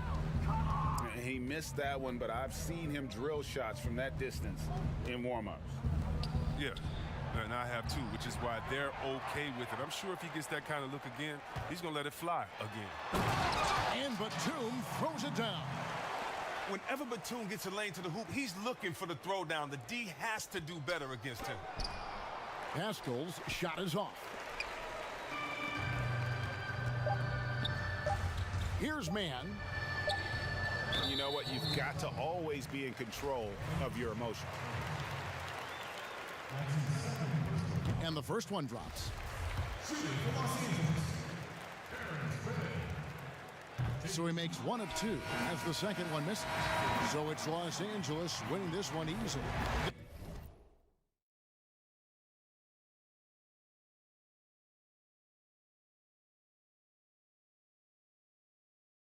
F: He missed that one, but I've seen him drill shots from that distance in warm-ups.
G: Yeah, and I have too, which is why they're okay with it. I'm sure if he gets that kind of look again, he's going to let it fly again.
D: And Batum throws it down.
G: Whenever Batum gets a lane to the hoop, he's looking for the throwdown. The D has to do better against him.
D: Haskell's shot is off. Here's Mann.
F: You know what? You've got to always be in control of your emotions.
D: And the first one drops. So he makes one of two as the second one misses. So it's Los Angeles winning this one easily.